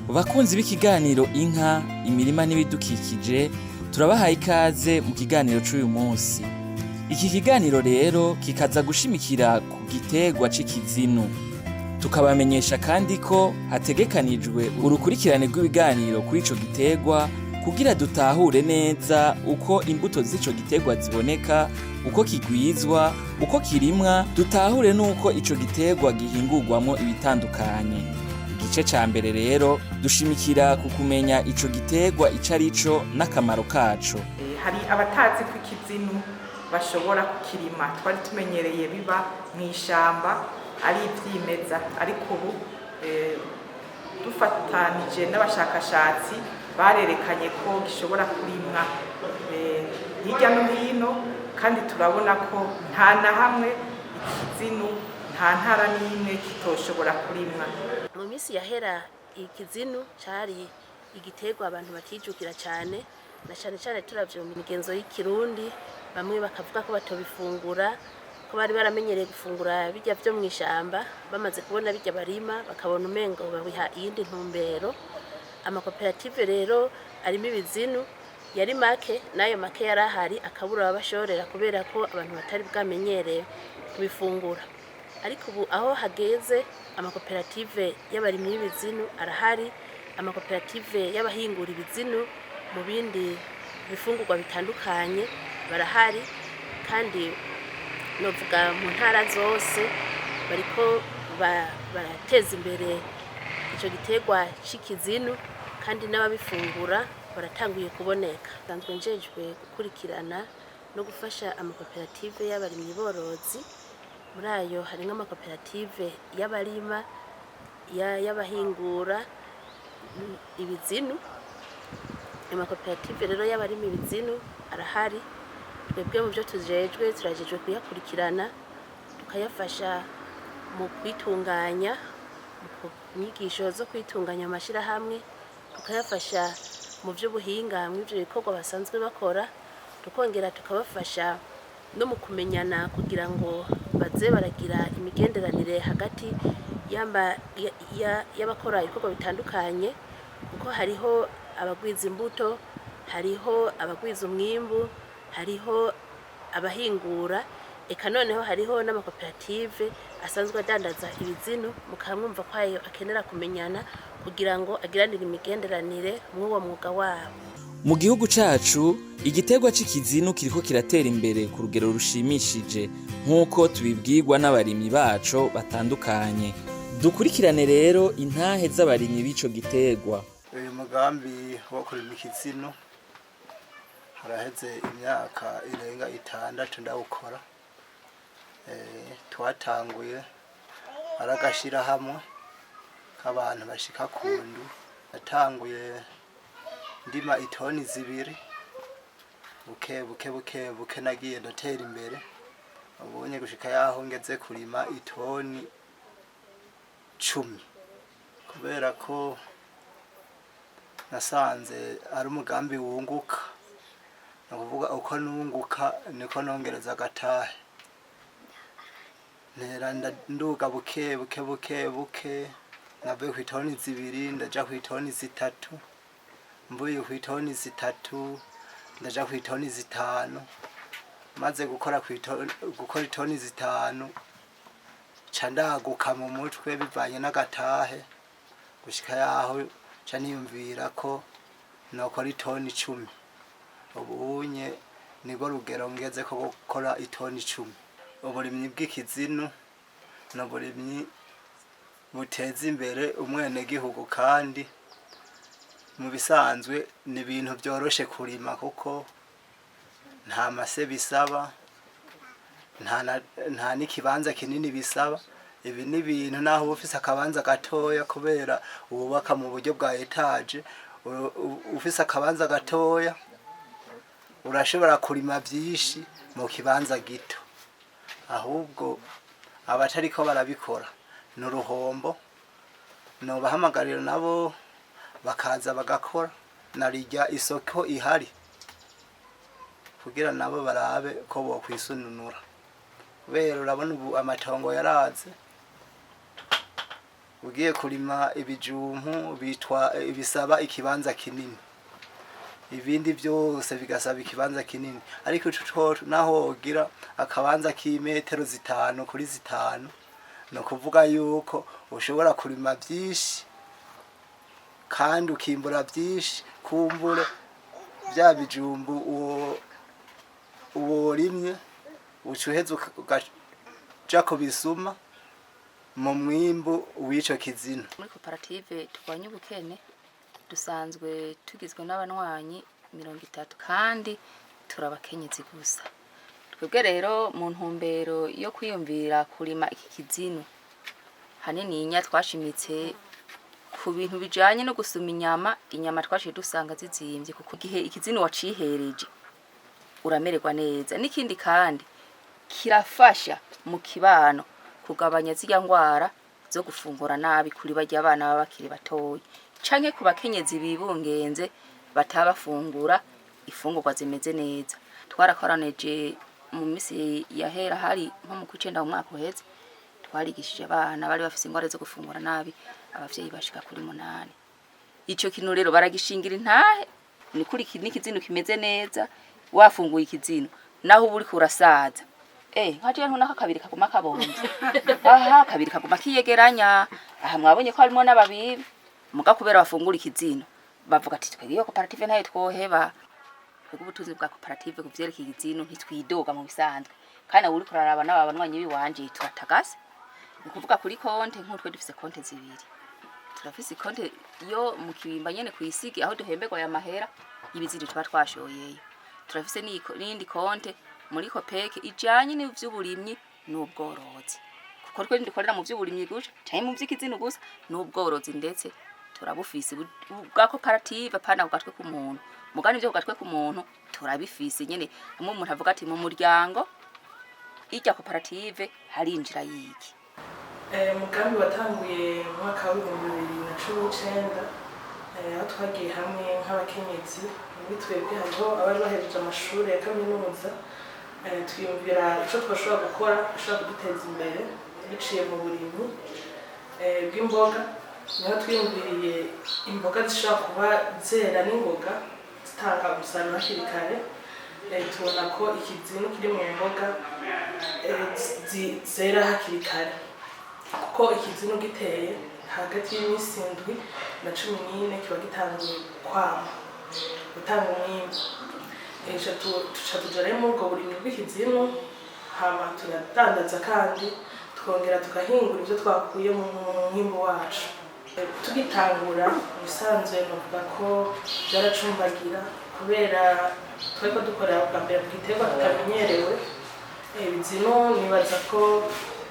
Bakunzi b'ikiganiro inka imirima n'ibidukikije turabahaye ikaze mu kiganiro c'uyu munsi. Iki kiganiro rero kikaza gushimikira ku giterwa c'ikizinu. Tukabamenyesha kandi ko hategekanijwe urukurikirane rw'ibiganiro kuri ico giterwa kugira dutahure neza uko imbuto z'ico giterwa ziboneka, uko kigwizwa, uko kirimwa, dutahure n'uko ico giterwa gihingurwamwo ibitandukanye. Igice ca mbere rero dushimikira ku kumenya ico giterwa ico arico n'akamaro kaco. Hari abatazi ko ikizinu bashobora kukirima, twari tumenyereye biba mw'ishamba ari ivyimeza, ariko ubu dufatanije n'abashakashatsi barerekanye ko gishobora kurimwa hirya no hino, kandi turabona ko nta na hamwe ikizinu nta ntara n'imwe kitoshobora kurimwa. Mu minsi yahera ikizinu cari igiterwa abantu batijukira cane, na cane cane turavye mu migenzo y'ikirundi, bamwe bakavuga ko batobifungura, ko bari baramenyereye gufungura birya vyo mw'ishamba, bamaze kubona birya barima bakabona umengo babiha iyindi ntumbero. Amakoperative rero arimo ibizinu yari make, nayo make yari ahari akabura ababashorera kubera ko abantu batari bwamenyereye kubifungura. Ariko ubu aho hageze amakoperative y'abarimyi b'ibizinu arahari, amakoperative y'abahingura ibizinu mu bindi bifungurwa bitandukanye barahari, kandi novuga mu ntara zose bariko barateza imbere ico giterwa c'ikizinu, kandi n'ababifungura baratanguye kuboneka. Nsanzwe njejwe gukurikirana no gufasha amakoperative y'abarimyi borozi. Muri ayo harimwo amakoperative y'abarima, y'abahingura ibizinu. Amakoperative rero y'abarima ibizinu arahari. Twebwe mu byo turajejwe kuyakurikirana, tukayafasha mu kwitunganya, mu nyigisho zo kwitunganya amashirahamwe, tukayafasha mu vy'ubuhinga mw'ivyo bikorwa basanzwe bakora, tukongera tukabafasha no mu kumenyana kugira ngo baze baragira imigenderanire hagati y'abakora ibikorwa bitandukanye, kuko hariho abagwiza imbuto, hariho abagwiza umwimbu, hariho abahingura, eka noneho hariho n'amakoperative asanzwe adandaza ibizinu. Mukamwumva ko ayo akenera kumenyana kugira ngo agiranire imigenderanire mw'uwo mwuga wabo. Mu gihugu cacu igiterwa c'ikizinu kiriko kiratera imbere ku rugero rushimishije nk'uko tubibwirwa n'abarimyi baco batandukanye. Dukurikirane rero intahe z'abarimyi b'ico giterwa. Uyu mugambi wo kurima ikizinu haraheze imyaka irenga 6 ndawukora. Twatanguye aragashira hamwe k'abantu bashika kundu. Natanguye ndima itoni 2, buke nagiye ndatera imbere, ubonye gushika yaho ngeze kurima itoni 10, kubera ko nasanze ari umugambi wunguka. Nakuvuga uko nunguka niko nongereza agatahe, ntera nduga buke navuye ku itoni 2 ndaja ku itoni 3, mvuye ku itoni 3 ndaja ku itoni 5, maze gukora itoni 5 ca ndaguka mu mutwe bivanye n'agatahe, gushika yaho ca niyumvira ko nokora itoni 10. Ubunye nibwo rugero ngeze ko gukora itoni 10. Uburimyi bw'ikizinu n'uburimyi buteza imbere umwenegihugu, kandi mu bisanzwe ni ibintu byoroshe kurima kuko nta mase bisaba, nta n'ikibanza kinini bisaba. Ibi ni ibintu naho uba ufise akabanza gatoya, kubera ubaka mu buryo bwa etaje, ufise akabanza gatoya urashobora kurima vyinshi mu kibanza gito. Ahubwo abatariko barabikora n'uruhombo, nobahamagarira nabo bakaza bagakora, narirya isoko ihari kugira nabo barabe ko bokwisununura, kubera urabona ubu amatongo yaraze, ugiye kurima ibijumbu bisaba ikibanza kinini, ibindi byose bigasaba ikibanza kinini, ariko ico naho wogira akabanza k'imetero 5 kuri 5 no kuvuga yuko ushobora kurima byinshi kandi ukimbura byinshi, kumbure bya bijumbu uwo rimwe ucuheza ugaja kubisuma mu mwimbu w'ico kizino. Muri koperative turwanya ubukene dusanzwe tugizwe n'abanywanyi 30 kandi turabakenyezi gusa. Twebwe rero mu ntumbero yo kwiyumvira kurima iki kizino hanini inya twashimitse ku bintu bijanye no gusuma inyama twashiye dusanga zizimvye, kuko gihe ikizino wacihereje uramererwa neza. N'ikindi kandi kirafasha mu kibano kugabanya zirya ngwara zo gufungura nabi kuri barya abana baba bakiri batoyi, canke ku bakenyezi bibungenze batabafungura ifungurwa zimeze neza. Twarakoraneje mu misi yahera hari nko mu kwicenda mu mwaka uheze, twarigishije abana bari bafise ingwara zo gufungura nabi abavyeyi bashika kuri 8. Ico kintu rero baragishingira intahe, ni kuri ikizino kimeze neza, wafunguye ikizino naho ubu uriko urasaza nkaje ntuna kabiri kaguma kabonze aha kabiri kaguma kiyegeranya aha mwabonye ko harimo n'ababibi muga kubera bafungura ikizino bavuga ati twebwe iyo koperative ntayo twoheba. Twebwe ubutunzi bwa koperative kuvyerekeye ikizino ntitwidoga mu bisanzwe, kandi uri kuraraba n'abanywanyi biwanje turatagase. Ni kuvuga kuri konte nk'utwe dufise konte zibiri, turafise konte yo mu kibimba nyene kuyisigi aho duhemberwa ya mahera y'ibizindi tuba twashoyeyo, turafise n'indi konte muri kopeke ijanye n'ivy'uburimyi n'ubworozi, kuko twe ndikorera mu vy'uburimyi gusa cyane mu vy'ikizino gusa n'ubworozi, ndetse turabufise bwa koperative pana kugatwe ku muntu mugani byo kugatwe ku muntu turabifise nyene. Hamwe umuntu avuga ati mu muryango ijya koperative hari injira yiki. Umugambi watanguye mu mwaka wa 2019 aho twagiye hamwe nk'abakenyezi muri twebwe hariho abari bahejeje amashuri ya kaminuza, twiyumvira ico twashobora gukora ashobora kuduteza imbere biciye mu burimyi bw'imboga. Niho twiyumviriye imboga zishobora kuba zera n'ingoga zitanga umusaruro hakiri kare. Tubona ko ikizino kiri mu mboga zera hakiri kare, kuko ikizino giteye hagati y'imisi 7 na 14 kiba gitangiye kwama gutanga umwimbu. Tuja mu ubwo burimyi bw'ikizino, hama turadandaza kandi twongera tukahingura ibyo twakuye mu mwimbu wacu. Tugitangura bisanzwe novuga ko byaracumbagira kubera tweko dukorera bwa mbere bw'iterwa tutamenyerewe. Ibizino nibaza ko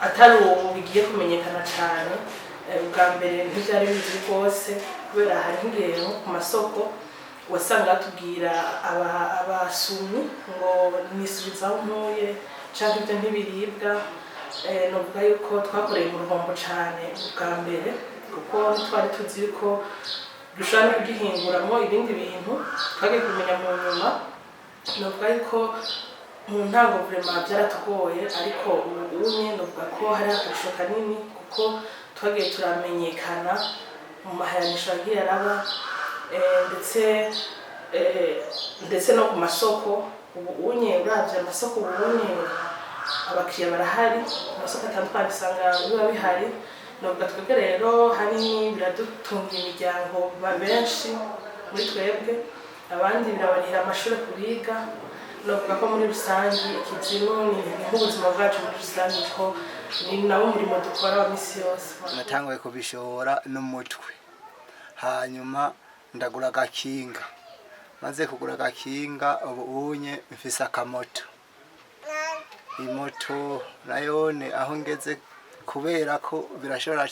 atari ubu bigiye kumenyekana cyane. Bwa mbere ntibyari bizwi rwose kubera hari nk'ingero ku masoko wasanga batubwira abasumyi ngo nisubizaho ntuye cyangwa ibyo ntibiribwa. Novuga yuko twakoreye mu ruhombo cyane bwa mbere, kuko twari tuzi yuko dushobora no kugihinguramo ibindi bintu twagiye kumenya mu nyuma. Novuga yuko mu ntango vraiment byaratugoye, ariko ubu novuga ko hari akarusho kanini kuko twagiye turamenyekana mu mahayanisho agiye araba, ndetse no ku masoko. Ubu uravye amasoko ubunye abakiriya barahari, amasoko atandukanye usanga biba bihari. Novuga twebwe rero hari biradutunga imiryango benshi muri twebwe, abandi birabarira amashuri kubiga. Novuga ko muri rusangi ikizino ni nk'ubuzima bwacu muri rusangi, ko ni nawo murimo dukora wa misi yose. Natanguye kubishora n'umutwe, hanyuma ndagura agakinga, maze kugura agakinga ubu unye mfise akamoto. Imoto nayone aho ngeze kubera ko birashobora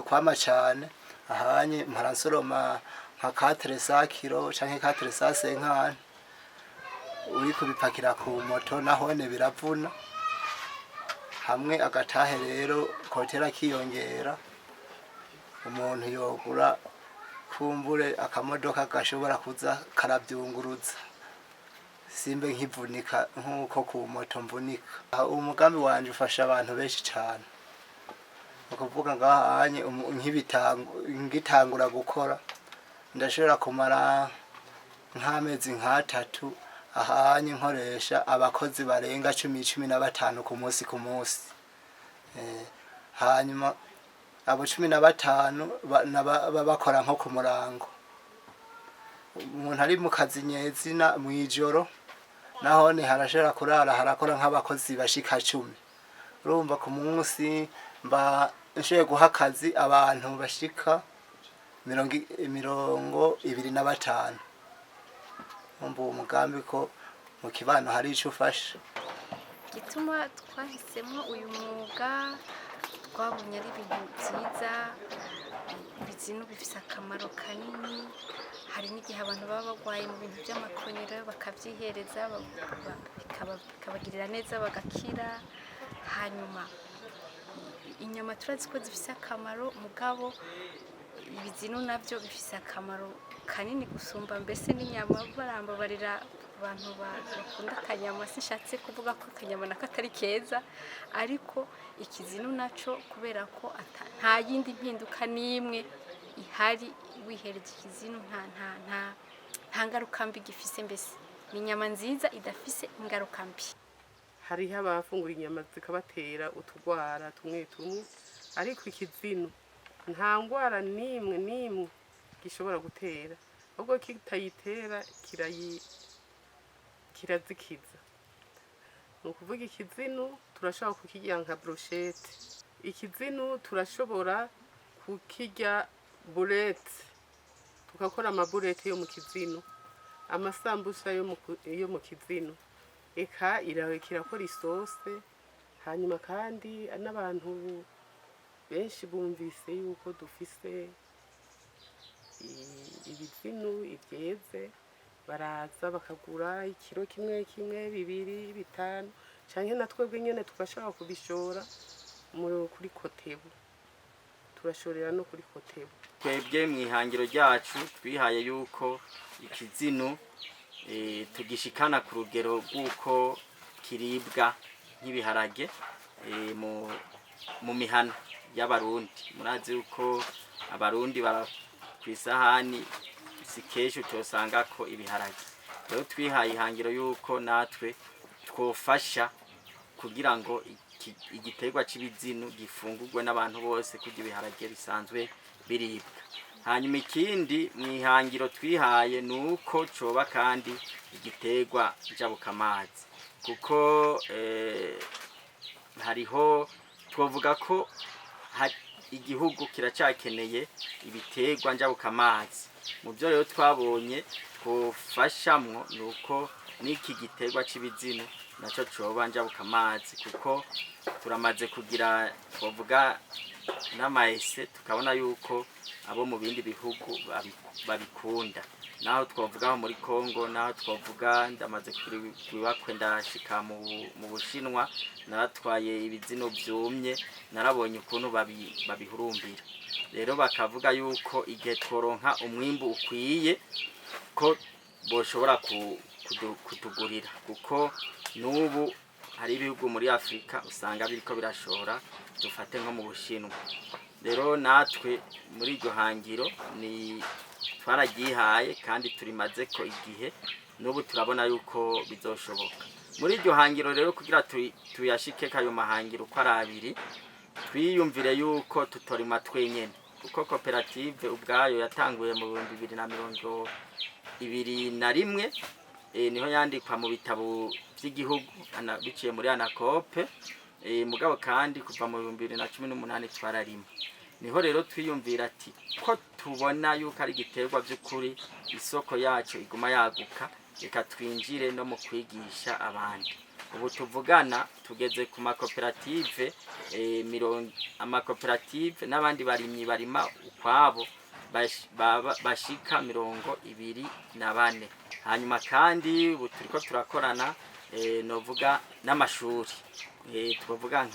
kwama cyane, ahanye mparansoroma nka 400 kilo canke 450 uri kubipakira ku moto nahone biravuna. Hamwe agatahe rero kotera kiyongera, umuntu yogura kumbure akamodoka gashobora kuza karabyunguruza, simbe nkivunika nkuko ku moto mvunika. Umugambi wanje ufasha abantu benshi cyane, ukuvuga ngahanye ngitangura gukora ndashobora kumara nk'amezi nk'atatu ahanye nkoresha abakozi barenga 15 ku munsi hanyuma abo 15 bakora nko ku murango umuntu ari mu kazi nyezina mu ijoro nahone harashobora kurara harakora nk'abakozi bashika 10 urumva ku munsi mba nshoye guha akazi abantu bashika 25 umva umugambi ko mu kibano hari ico ufasha gituma twahisemo uyu mwuga twabonye ari ibintu byiza bizino bifise akamaro kanini hari n'igihe abantu baba bagwaye mu bintu by'amakonera bakavyihereza bikabagirira neza bagakira hanyuma inyama turazi ko zifise akamaro mugabo ibizino navyo bifise akamaro kanini gusumba mbese n'inyama barambabarira abantu bakunda akanyama sishatse kuvuga ko akanyama nako atari keza ariko ikizino naco kubera ko nta yindi mpinduka n'imwe ihari wihereje ikizino nta ngaruka mbi gifise mbese ni inyama nziza idafise ingaruka mbi hariho abafungura inyama zikabatera utugwara tumwe ariko ikizino nta ngwara n'imwe gishobora gutera ahubwo kitayitera kirazikiza ni ukuvuga ikizino turashobora kukirya nka brochette ikizino turashobora kukirya burete tukakora amaburete yo mu kizino amasambusa yo mu kizino eka kirakora isose hanyuma kandi n'abantu benshi bumvise yuko dufise ibizino ibyeze baraza bakagura ikiro kimwe 2 5 canke natwebwe nyene tugashaka kubishora kuri Kotebu turashorera no kuri Kotebu twebwe mwihangiro ryacu twihaye yuko ikizino tugishikana ku rugero rw'uko kiribwa nk'ibiharage mu mihana y'abarundi murazi yuko abarundi kwisahani sikesho cyosanga ko ibiharage rero twihaye ihangiro yuko natwe twofasha kugira ngo igiterwa c'ibizino gifungurwe n'abantu bose kugira ibiharage bisanzwe biribwa hanyuma ikindi mwihangiro twihaye nuko coba kandi igiterwa njabukamazi kuko hariho twovuga ko igihugu kiracakeneye ibiterwa njabukamazi mu byo rero twabonye twofashamwo nuko n'iki giterwa c'ibizino naco coba njabukamazi kuko turamaze kugira twovuga n'amaese tukabona yuko abo mu bindi bihugu babikunda naho twovuga muri Kongo naho twovuga ndamaze kubakwe ndashika mu Bushinwa naratwaye ibizino byumye narabonye ukuntu babihurumbira rero bakavuga yuko igihe tworonka umwimbu ukwiye ko boshobora kutugurira kuko nubu hari ibihugu muri Afrika usanga biriko birashora dufate nko mu Bushinwa rero natwe muri iryo hangiro ni twaragihaye kandi turimaze ko igihe nubu turabona yuko bizoshoboka muri iryo hangiro rero kugira tuyashike kayo mahangiro uko ari abiri twiyumvire yuko tutorima twenyene kuko koperative ubwayo yatanguye mu 2021 niho yandikwa mu bitabo by'igihugu biciye muri Anakope mugabo kandi kuva mu 2018 twararima niho rero twiyumvira ati ko tubona yuko ari igiterwa by'ukuri isoko yacu iguma yaguka reka twinjire no mu kwigisha abandi ubu tuvugana tugeze ku makoperative amakoperative n'abandi barimyi barima ukwabo bashika 24 hanyuma kandi ubu turiko turakorana novuga n'amashuri twavuga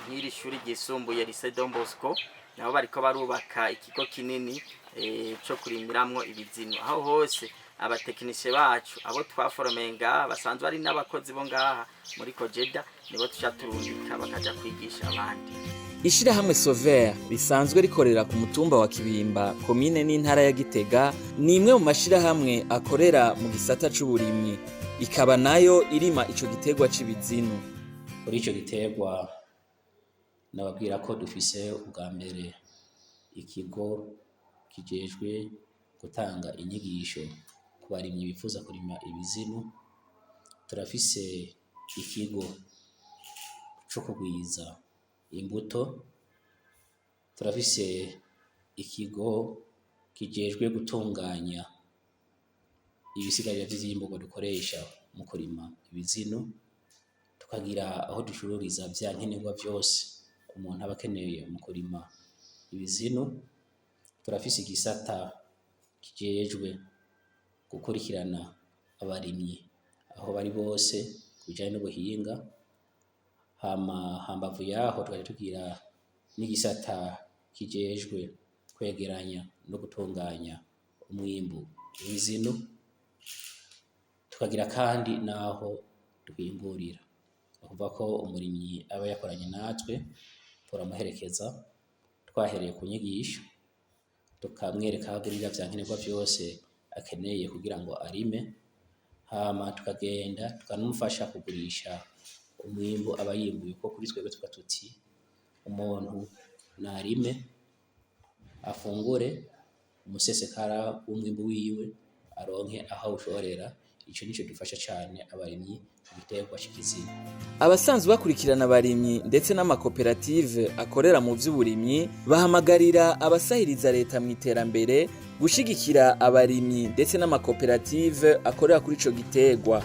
nk'iri shuri ryisumbuye Lycée Don Bosco nabo bariko barubaka ikigo kinini cyo kurimiramwo ibizino aho hose abatekinisiye bacu abo twaforomenga basanzwe ari n'abakozi bo ngaha muri Kojeda nibo tuca turundika bakaja kwigisha abandi Ishirahamwe Sover risanzwe rikorera ku mutumba wa Kibimba, komine n'intara ya Gitega, ni imwe mu mashirahamwe akorera mu gisata c'uburimyi, ikaba nayo irima ico gitegwa c'ibizinu. Kuri ico gitegwa nababwira ko dufise ubwa mbere ikigo kijejwe gutanga inyigisho ku barimyi bifuza kurima ibizinu, turafise ikigo co kugwiza imbuto, turafise ikigo kijejwe gutunganya ibisigarira vy'imboga dukoresha mu kurima ibizinu, tukagira aho ducururiza vya nkenerwa vyose umuntu aba akeneye mu kurima ibizinu. Turafise igisata kijejwe gukurikirana abarimyi aho bari bose kubijanye n'ubuhinga, hambavu yaho tukaja tugira n'igisata kijejwe kwegeranya no gutunganya umwimbu w'ibizinu, tukagira kandi naho duhingurira, bavuga ko umurimyi aba yakoranye natwe turamuherekeza twahereye ku nyigisho, tukamwereka aho agurira vya nkenerwa vyose akeneye kugira ngo arime, hama tukagenda tukanamufasha kugurisha umwimbu aba yimbuye, ko kuri twebwe tuvuga tuti umuntu narime afungure umusesekara w'umwimbu wiwe aronke aho awushorera. Ico nico dufasha cane abarimyi mu gitegwa c'ikizinu. Abasanzwe bakurikirana abarimyi ndetse n'amakoperative akorera mu vy'uburimyi bahamagarira abasahiriza leta mu iterambere gushigikira abarimyi ndetse n'amakoperative akorera kuri ico gitegwa.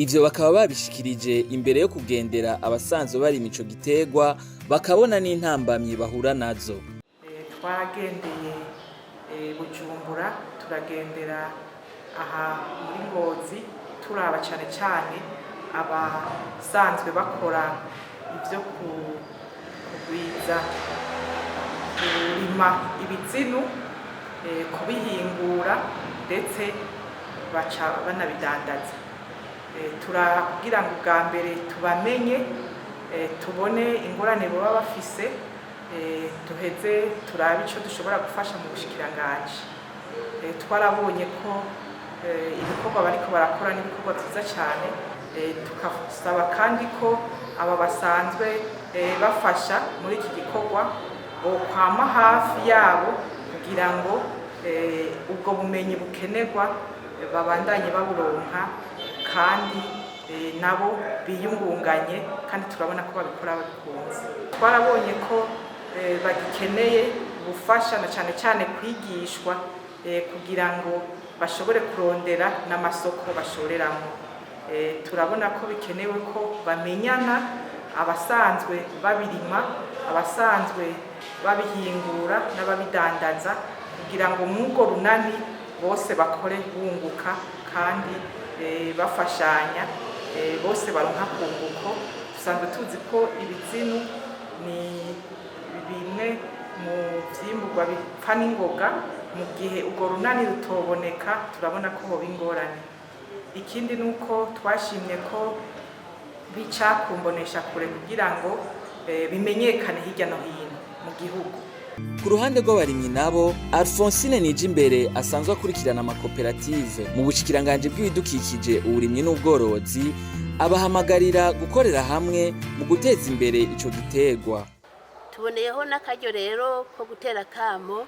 Ivyo bakaba babishikirije imbere yo kugendera abasanzwe barima ico gitegwa, bakabona n'intambamyi bahura nazo. Twaragendeye Bujumbura, turagendera aha muri Ngozi, turaba cane cane abasanzwe bakora ivyo kugwiza kurima ibizinu, kubihingura ndetse baca banabidandaza. Turagira ngo bwa mbere tubamenye, tubone ingorane baba bafise, duheze turabe ico dushobora gufasha mu bushikiranganji. Twarabonye ko ibikorwa bariko barakora n'ibikorwa vyiza cane, tukasaba kandi ko aba basanzwe bafasha muri iki gikorwa bokwama hafi yabo kugira ngo ubwo bumenyi bukenerwa babandanye baburonka kandi nabo biyungunganye, kandi turabona ko babikora babikunze. Twarabonye ko bagikeneye ubufasha na cane cane kwigishwa kugira ngo bashobore kurondera n'amasoko bashoreramo. Turabona ko bikenewe ko bamenyana, abasanzwe babirima, abasanzwe babihingura n'ababidandaza, kugira ngo mw'ubwo runani bose bakore bunguka kandi bafashanya, bose baronka kunguko. Dusanzwe tuzi ko ibizinu ni bimwe mu vyimburwa bipfa n'ingoga, mu gihe urwo runani rutoboneka turabona ko hoba ingorane. Ikindi nuko twashimye ko bica kumbonesha kure kugira ngo bimenyekane hirya no hino mu gihugu. Ku ruhande rw'abarimyi nabo, Alphonsine Nijimbere asanzwe akurikirana amakoperative mu bushikiranganji bw'ibidukikije, uburimyi n'ubworozi, abahamagarira gukorera hamwe mu guteza imbere ico gitegwa. Tuboneyeho n'akaryo rero ko gutera kamo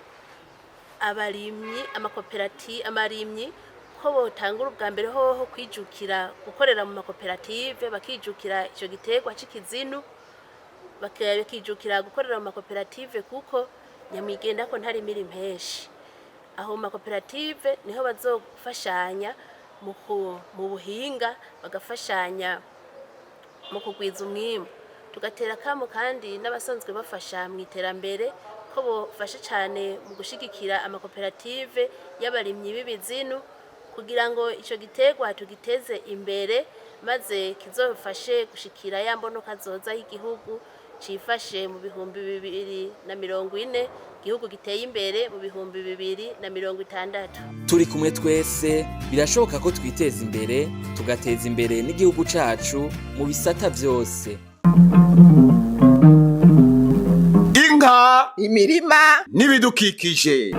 abarimyi, amarimyi ko botangura ubwa mbere hoho kwijukira gukorera mu makoperative, bakijukira ico gitegwa c'ikizinu, bakijukira gukorera mu makoperative kuko nyamwigenda ko ntari miri mpeshi. Aho mu makoperative niho bazofashanya mu buhinga, bagafashanya mu kugwiza umwimbu. Tugatera kamo kandi n'abasanzwe bafasha mu iterambere ko bofasha cyane mu gushigikira amakoperative y'abarimyi b'ibizinu, kugira ngo ico gitegwa tugiteze imbere, maze kizofashe gushikira ya mbonoka zoza y'igihugu cifashe mu 2040, igihugu giteye imbere mu 2060. Turi kumwe twese, birashoboka ko twiteza imbere, tugateza imbere n'igihugu cacu mu bisata vyose. inka, imirima n'ibidukikije.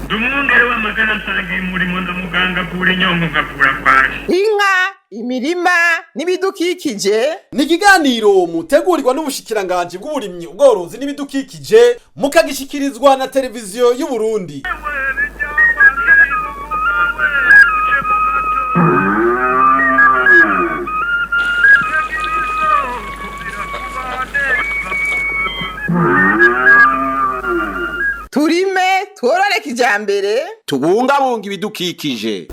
Dumungere w'amagara nsangiye umurimo ndamuganga kuri nyongo ngakura kwaje. Inka, imirima n'ibidukikije ni ikiganiro mutegurirwa n'ubushikiranganji bw'uburimyi ubworozi n'ibidukikije mukagishikirizwa na televiziyo y'u Burundi. turime tworore kijambere tubungabunga ibidukikije.